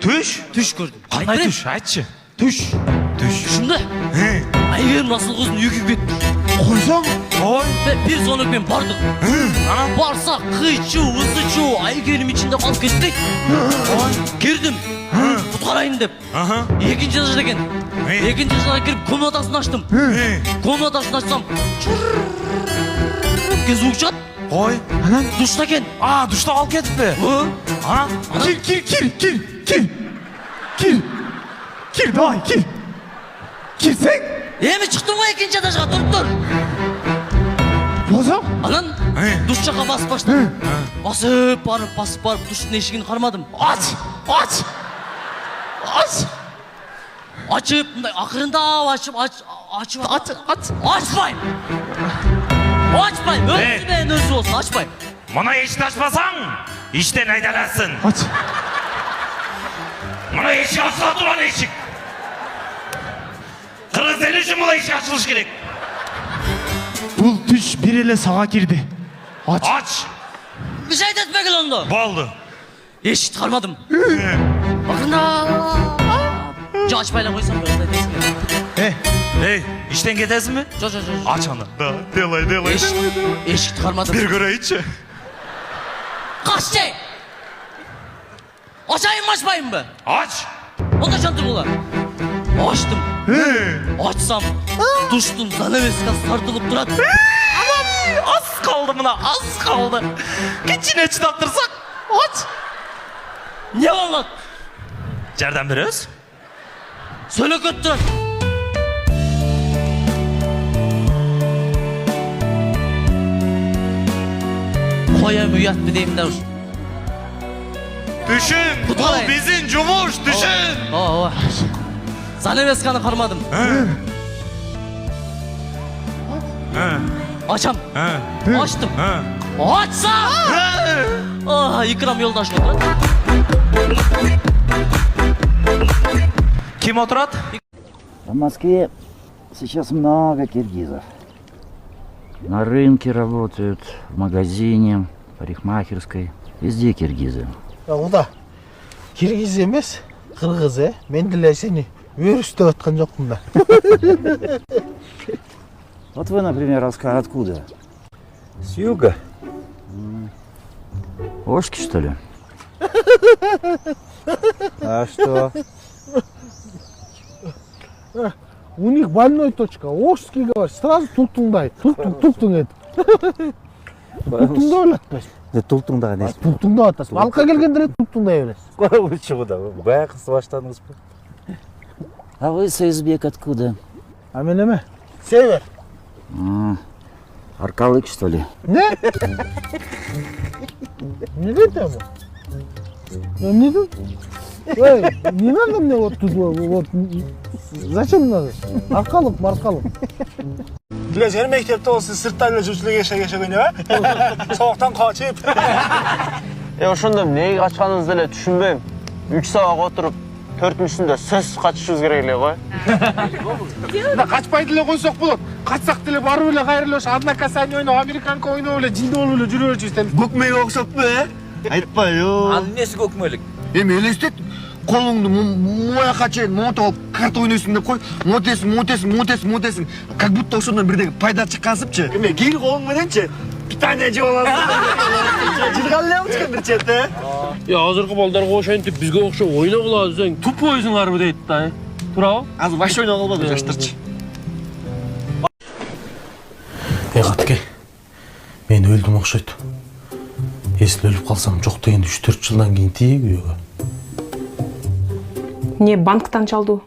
Түш? Түш көрдім. Қандай түш? Айтшы. Түш. Түшінде Айгерім асыл қызын үйге кетті. Қойсаң? Ой. Bir sonraki bardық. Барса қыйчу, ысычу, Айгерім içinde қалып кетті. Кірдім. Құтқарайын деп. Екінші этажда екен. Екінші этажға кіріп комнатасын аштым. Комнатасын ашсам, звук шығады. Ой. Душта екен. Душта қалып кетіпті. Кир, давай, кир. Кирсең? Еми шықтым ғой екінші этажға, тұр. Болсам? Анан душ жаққа басып баштым. Басып барып душтың есігін қармадым. Ач! Açıp, akırında açıp. Açmayın. Özü olsun, açmayın. Мұны ешті ашпасаң, іштен айдаласың. Ач! Мұны ешік ашыла тұрған ешік. Қырғыз елі үшін мұны ешік ашылыш керек. Бұл түш бір елі саға кирді. Ач! Bir şey etmegil onda. Болды. Eşit kalmadım. Akırında. Açmayla koysam böyle desin. Ей, іштен кетесің бе? Жоқ. Ач аны. Делай. Eşit kalmadım. Bir көрейінші. Kaç şey? Açayım mı açmayayım mı? Aç! Onda şantı bular. Açtım. Açsam duştun zaneveskası tartılıp durat. Az kaldı buna, az kaldı. Keçine çıdattırsak. Aç! Ne anlat? Жерден береміз? Söyle kötü. Koyayım uyat mı deyim der. Düşün, bu bizim cumuş, düşün. Zaneveskanı karmadım. Açam. Açtım. Açsam. İkram yoldaş oturat. Kim oturat? В Москве сейчас много киргизов. На рынке работают, в магазине, в парикмахерской. Везде киргизы. Уда киргиз емес, кыргыз, мен деле сени өрүс деп аткан жокмун да. Вот вы, например, откуда? С юга. Ошки, что ли? А что? У них больной точка. Ошский говорит, сразу тултуңдайт. Тултуң эт. Тултуңда ойлатпайсың. Тултуңда не? Тултуңда атасың. Балка келгенде тултуңдай бересиң. Лучше да. Бая кыз баштадыңыз ба? А вы, Союзбек, откуда? А мен эме? Север. Аркалык, что ли? Не? Не это? Не тут? Эй, не надо мне вот тут вот. Зачем надо? Аркалык. Dilesene mektepte olsun sırttan ile çocukla geçe ne var? Soğuktan kaçıp. Ошондо неге качканыңызды эле түшүнбөйм. 3 сабак отуруп, 4-үчүндө сөзсүз качышыбыз керек эле го. Kaçpay dile koysak bulut. Kaçsak dile barı bile gayrılıyor. Adına kasani oyunu, Amerikanka oyunu öyle, cildi olu öyle, cürüyor işte. Көкмөйгө окшоп be. Айтпа, yo. Анын эмеси көкмөлүк? Эми элестет. Колуңду мояка чейин монтоп алып карта ойнойсуң деп кой. Монтесиң. Как будто ошондон бирдеги пайда чыккансыпчы. Эме кийин колуң мененчи питание жеп аласың. Жыргал эле болчу бир четте. Азыркы балдарга ошентип бизге окшоп ойноо кылабыз десең, тупойсуңарбы дейт да. Туурабы? Азыр баш ойноо кылбады жаштарчы. Катке. Мен өлдүм окшойт. Если өлүп калсам, жок дегенде 3-4 жылдан кийин тиек үйгө. Не банктан чалду?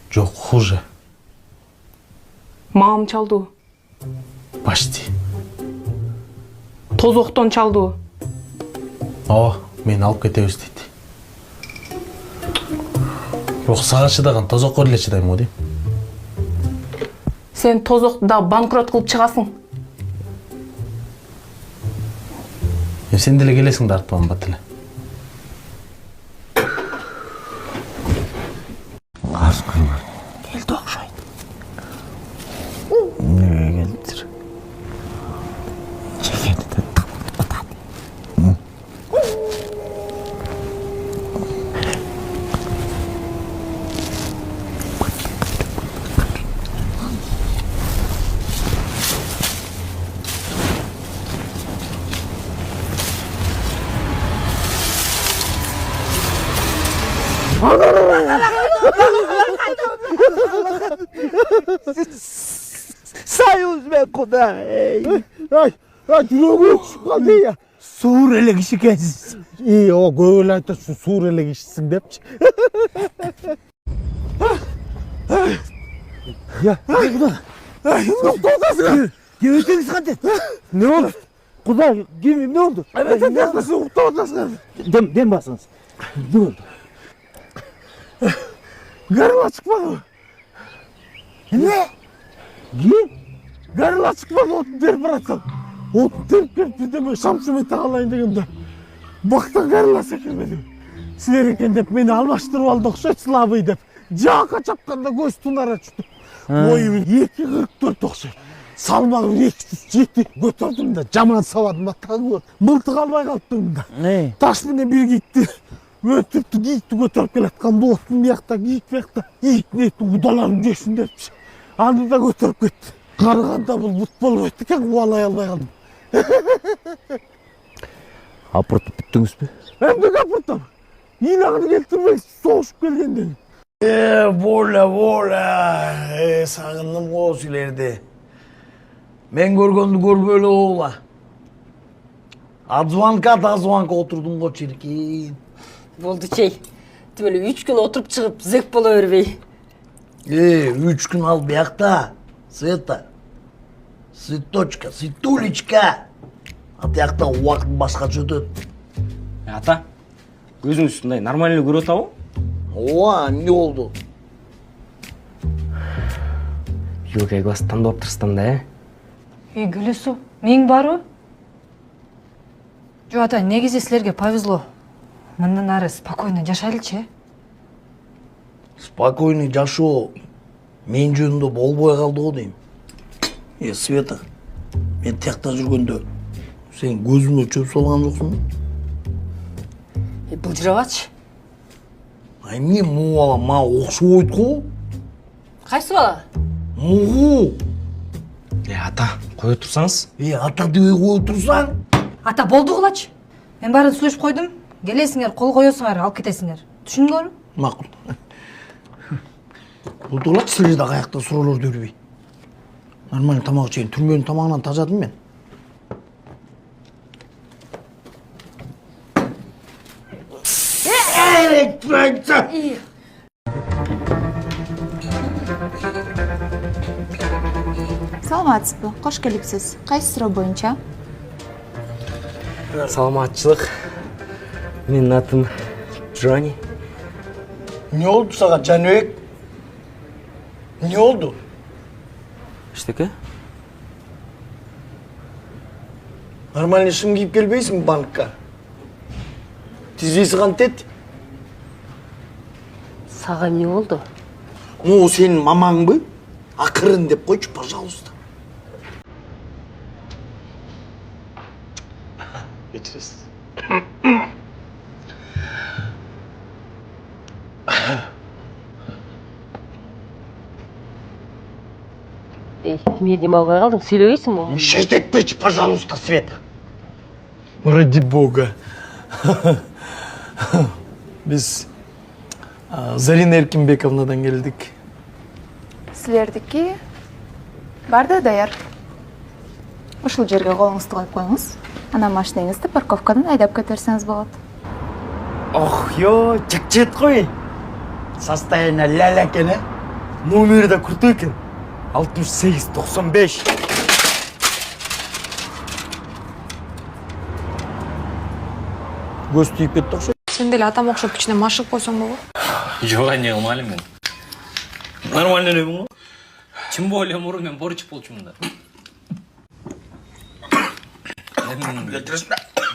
Жок, хуже. Мамам чалду? Почти. Тозоктон чалду? Ооба, мени алып кетебиз дейт. Бирок сага чыдаган тозокко эле чыдайм го дейм. Сен тозокду да банкрот кылып чыгасың. Сен деле келесиң да артынан бат эле. Келді окшойт. Неге келдир? Жегенде атады. Sayıyoruz be Kuday. Ay жүрөгүм түшүп калды ya. Суур эле киши экенсиз. О, көп эле айтат, суур эле кишисиң депчи. Ya, Kuday. Токтосуңар. Кебетеңиз кантет? Не болду? Kuday, ким, не болду? Ne oldu? Токтосуңар. Дем басыңыз. Ne oldu? Garıla çıkmadı. Ne? Kim? Garıla çıkmadı, otun terip bıraksam. Otun terip gelip birden şamsımı tağalayın degende. Baktan garıla sekirmedi. Sizler eken dep meni almaştırıp aldı okşayt sılabıy dep. Jaaka çapkanda göz tunara çıktı. Boyum 2.44 okşayt. Salmağım 2.7 götürdüm de jaman savadım da tağı var. Mıltık almay kalktım da. Taş mene bir gitti. Ötüptü giyikti götürüp geletkan dostum biyakta giyik biyakta. Giyik neydi udalarım jesin depmiş. Anı da götürüp gitti. Karıganda bu futbol oynadıkken uvalay almay kaldım. Апыртып бүттүңүз бе? Hem de kapırttım. İlağını getirmek soğuşup gelgenden. Воля, сагындым го силерди. Мен көргөндү көрбөйлү ола. Азванка отурдум го чиркин. Болду чей. Тим эле 3 күн отуруп чыгып зек боло бербей. 3 күн ал биякта. Света. Светочка, Светулечка. А биякта убакыт башкача өтөт. Ата, өзүңүз мындай нормально көрүп атабы? Ооба, эмне болду? Жок, класс тандап турсуң да, Гүлүсү, миң барбы? Жок ата, негизи силерге повезло. Мындан ары спокойно жашайлычы. Спокойный жашоо мен жөнүндө болбой калды го дейм. Света, мен тиякта жүргөндө сен көзүмө чөп салган жоксуңбу? Былжырабачы. Ай эмне могу бала мага окшобойт го? Кайсы бала? Могу. ата, кое турсаңыз? Ата дебей кое турсаң? Ата болду кылачы. Мен баарын сүйлөшүп койдум. Келесиңер, кол коесуңар, алып кетесиңер. Түшүндүңөрбү? Макул. Болдугулачы силер да каякта суроолорду бербей. Нормально тамак ичейин. Түрмөнүн тамагынан тажадым мен. Саламатсызбы? Кош келипсиз. Кайсы суроо боюнча? Саламатчылык. Менин атым Джони. Не oldu сага, Жаныбек? Не oldu? Эчтеке? Нормально ишим кийип келбейсиңби банкка? Тизбеси кантет? Сага эмне болду? Могу сенин мамаңбы? Акырын деп койчу, пожалуйста. Geçiriz. Эмне дем албай калдың? Сүйлөбөйсүңбү? Мешать этпечи, пожалуйста, Света. Ради бога. Биз Зарина Эркинбековнадан келдик. Силердики бар да даяр. Ушул жерге колуңузду коюп коюңуз. Анан машинаңызды парковкадан айдап кетерсеңиз болот. Ох, ё, чекчет кой. Состояние ля-ля экен, э? Номери да крутой экен. 68-95. Көз түйүп кетти окшойт. Сен деле атам окшоп кичине машык койсоң болобу? Жок, эмне кылмак элем мен. Нормально элемин го. Тем более мурун мен борчуп болчумун да.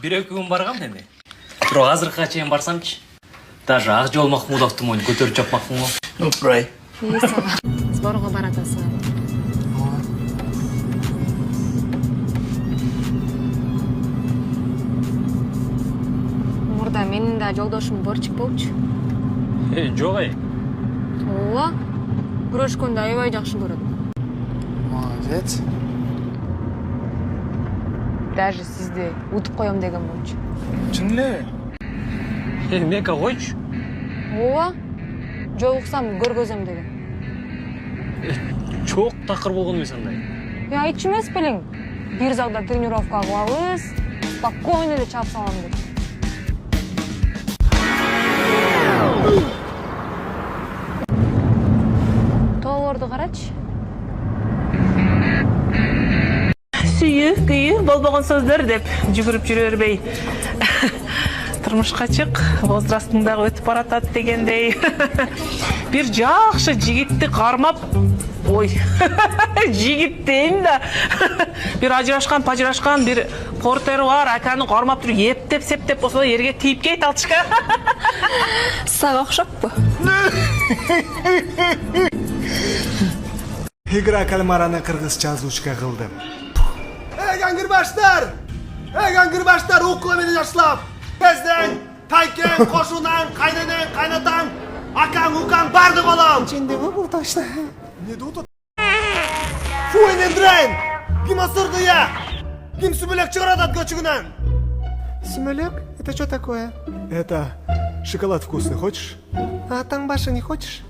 Бир-эки күн баргам эми. Бирок азыркыга чейин барсамчы, даже Ак жол Махмудовдун моюн көтөрүп чапмакмын го. Опрай. Сборго баратасың. Мурда менин да жолдошум Борчик болчу. Жок ай. Ооба. Күрөшкөндө аябай жакшы көрөт. Молодец. Даже сизди утуп коем деген болчу. Чын эле? Мека койчу. ооба жолуксам көргөзөм деген. Çok takır bolğon эмес андай. Айтчу эмес белең. Бир залда тренировка кылабыз, спокойно эле чаап салам деп. Тоолорду карачы. Сүйүү, күйүү, болбогон сөздөр деп жүгүрүп жүрө бербей. Турмушка чык, возрастың дагы өтүп баратат дегендей. Бир жакшы жигитти кармап, ой, жигит дейм да. Бир пажырашкан бир портери бар, аканы кармап туруп ептеп, септеп болсо жерге тийип кейт алчка. Сага окшоппу? Игра кальмараны кыргызча озвучка кылдым. Эй, гангирбаштар, укла мени жаштап. Безден, тайкен, кошунан, кайненен, кайнатан, акаң, укаң барды болом. Чендеби бул ташта? Не тут? Фу, энендрен! Ким асырды я? Ким сүмелек чыгарат көчүгүнөн? Сүмелек? Это что такое? Это шоколад вкусный, хочешь? А таңбашы не хочешь?